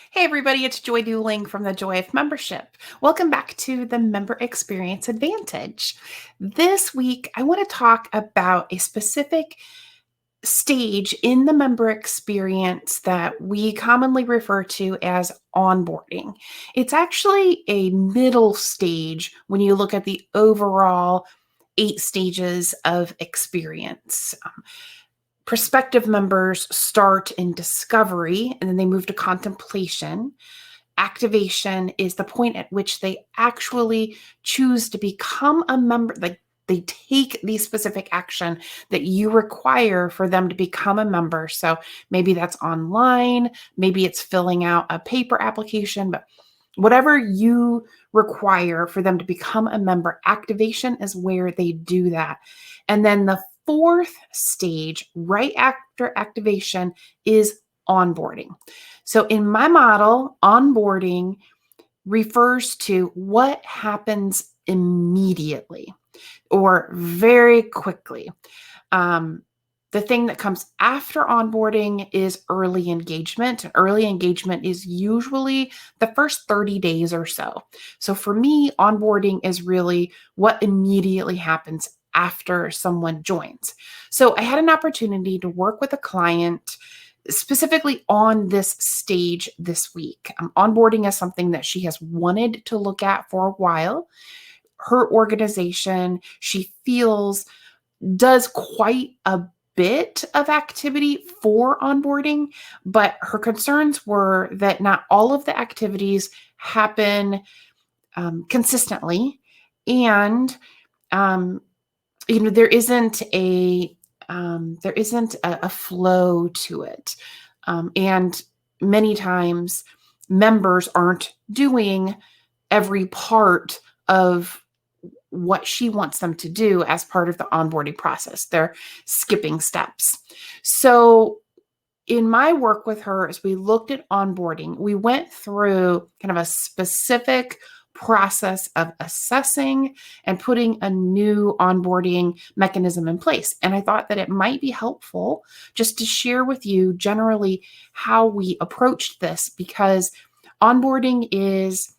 Hey everybody, it's Joy Duling from the Joy of Membership. Welcome back to the Member Experience Advantage. This week, I want to talk about a specific stage in the member experience that we commonly refer to as onboarding. It's actually a middle stage when you look at the overall 8 stages of experience. Prospective members start in discovery and then they move to contemplation. Activation is the point at which they actually choose to become a member, like they take the specific action that you require for them to become a member. So maybe that's online, maybe it's filling out a paper application, but whatever you require for them to become a member, activation is where they do that. And then the fourth stage, right after activation, is onboarding. So in my model, onboarding refers to what happens immediately or very quickly. The thing that comes after onboarding is early engagement. Early engagement is usually the first 30 days or so. So for me, onboarding is really what immediately happens after someone joins. So I had an opportunity to work with a client specifically on this stage this week. Onboarding is something that she has wanted to look at for a while. Her organization, she feels, does quite a bit of activity for onboarding, but her concerns were that not all of the activities happen consistently, and there isn't a flow to it, and many times members aren't doing every part of what she wants them to do as part of the onboarding process. They're skipping steps. So in my work with her, as we looked at onboarding, we went through kind of a specific process of assessing and putting a new onboarding mechanism in place. And I thought that it might be helpful just to share with you generally how we approached this, because onboarding is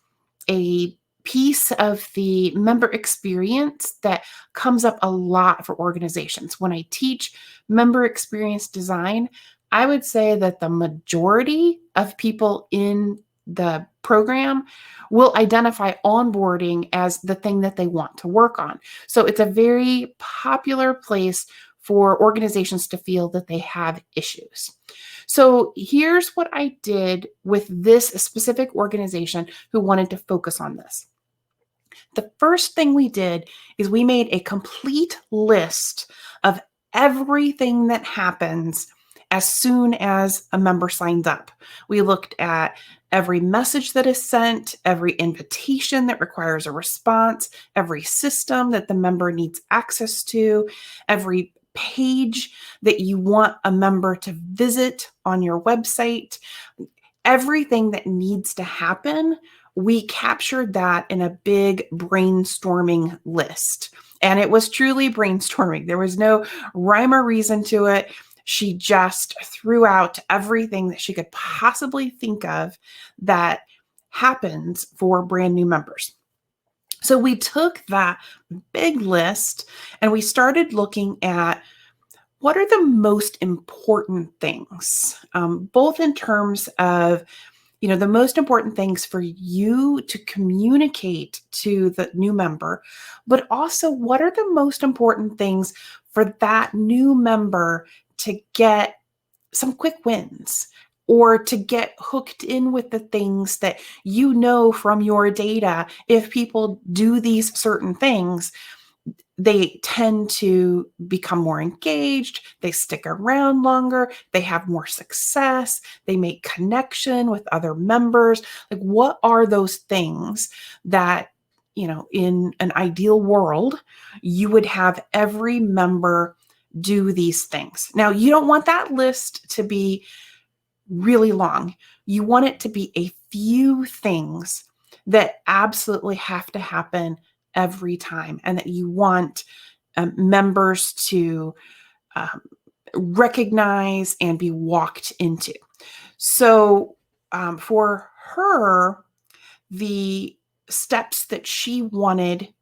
a piece of the member experience that comes up a lot for organizations. When I teach member experience design, I would say that the majority of people in the program will identify onboarding as the thing that they want to work on. So it's a very popular place for organizations to feel that they have issues. So here's what I did with this specific organization who wanted to focus on this. The first thing we did is we made a complete list of everything that happens as soon as a member signs up. We looked at every message that is sent, every invitation that requires a response, every system that the member needs access to, every page that you want a member to visit on your website. Everything that needs to happen, we captured that in a big brainstorming list. And it was truly brainstorming. There was no rhyme or reason to it. She just threw out everything that she could possibly think of that happens for brand new members. So we took that big list and we started looking at what are the most important things, both in terms of the most important things for you to communicate to the new member, but also what are the most important things for that new member to get some quick wins or to get hooked in with the things that you know from your data. If people do these certain things, they tend to become more engaged, they stick around longer, they have more success, they make connection with other members. Like, what are those things that, in an ideal world, you would have every member do these things? Now, you don't want that list to be really long. You want it to be a few things that absolutely have to happen every time, and that you want members to recognize and be walked into. So for her, the steps that she wanted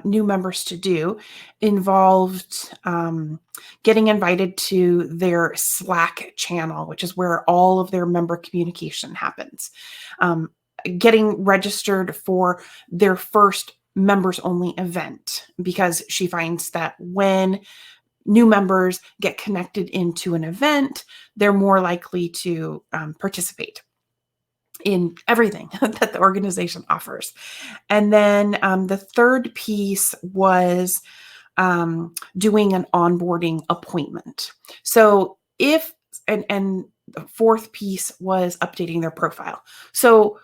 new members to do involved getting invited to their Slack channel, which is where all of their member communication happens, getting registered for their first members only event, because she finds that when new members get connected into an event, they're more likely to participate in everything that the organization offers. And then the third piece was doing an onboarding appointment. So and the fourth piece was updating their profile. So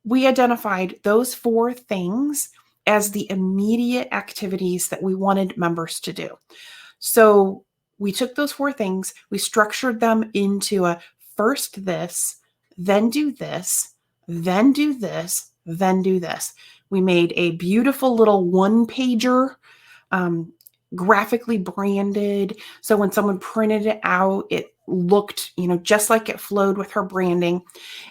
we identified those 4 things as the immediate activities that we wanted members to do. So we took those 4 things, we structured them into a first this, then do this, then do this, then do this. We made a beautiful little 1-pager, graphically branded. So when someone printed it out, it looked, just like it flowed with her branding,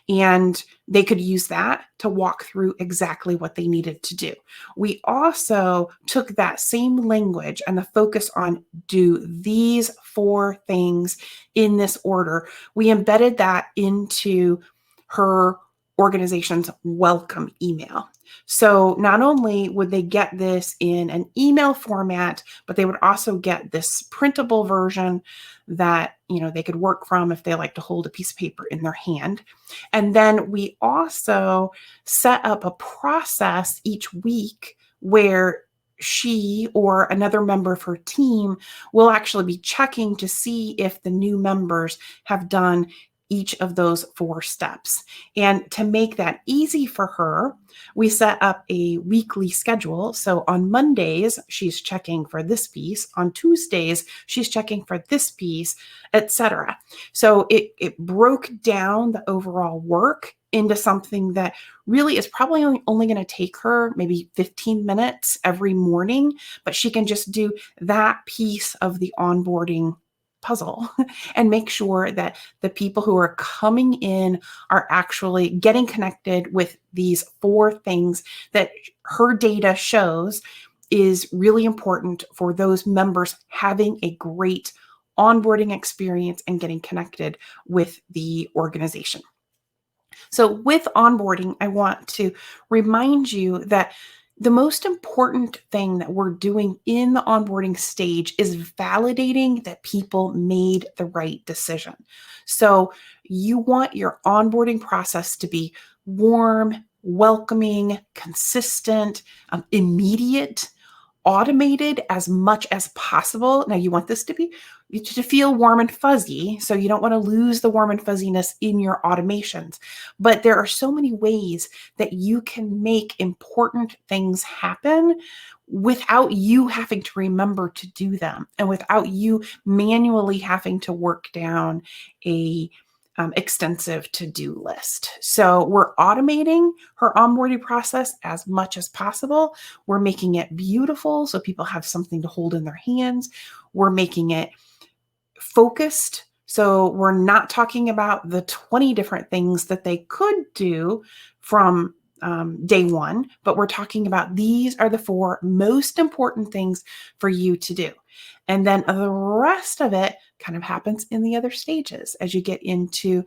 and they could use that to walk through exactly what they needed to do. We also took that same language and the focus on do these 4 things in this order. We embedded that into her organization's welcome email. So not only would they get this in an email format, but they would also get this printable version that, they could work from if they like to hold a piece of paper in their hand. And then we also set up a process each week where she or another member of her team will actually be checking to see if the new members have done each of those 4 steps. And to make that easy for her, we set up a weekly schedule. So on Mondays, she's checking for this piece. On Tuesdays, she's checking for this piece, etc. So it broke down the overall work into something that really is probably only going to take her maybe 15 minutes every morning, but she can just do that piece of the onboarding puzzle and make sure that the people who are coming in are actually getting connected with these 4 things that her data shows is really important for those members having a great onboarding experience and getting connected with the organization. So with onboarding, I want to remind you that the most important thing that we're doing in the onboarding stage is validating that people made the right decision. So you want your onboarding process to be warm, welcoming, consistent, immediate, automated as much as possible. Now you want this to feel warm and fuzzy, so you don't want to lose the warm and fuzziness in your automations. But there are so many ways that you can make important things happen without you having to remember to do them and without you manually having to work down a extensive to-do list. So we're automating her onboarding process as much as possible. We're making it beautiful so people have something to hold in their hands. We're making it focused. So we're not talking about the 20 different things that they could do from day one, but we're talking about these are the 4 most important things for you to do. And then the rest of it kind of happens in the other stages as you get into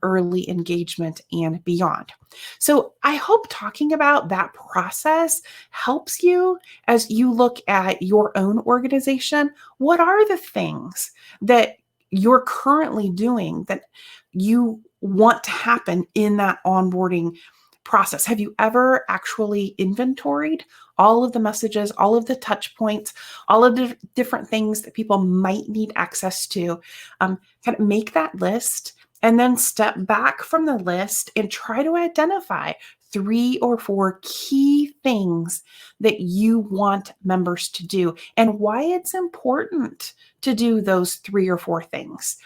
early engagement and beyond. So I hope talking about that process helps you as you look at your own organization. What are the things that you're currently doing that you want to happen in that onboarding process? Have you ever actually inventoried all of the messages, all of the touch points, all of the different things that people might need access to? Kind of make that list and then step back from the list and try to identify 3 or 4 key things that you want members to do and why it's important to do those 3 or 4 things.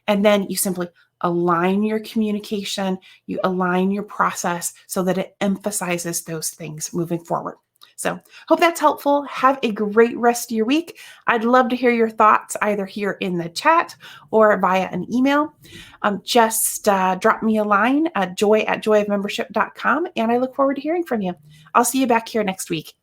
And then you simply align your communication, you align your process so that it emphasizes those things moving forward. So hope that's helpful. Have a great rest of your week. I'd love to hear your thoughts either here in the chat or via an email. Just drop me a line at joy@joyofmembership.com, and I look forward to hearing from you. I'll see you back here next week.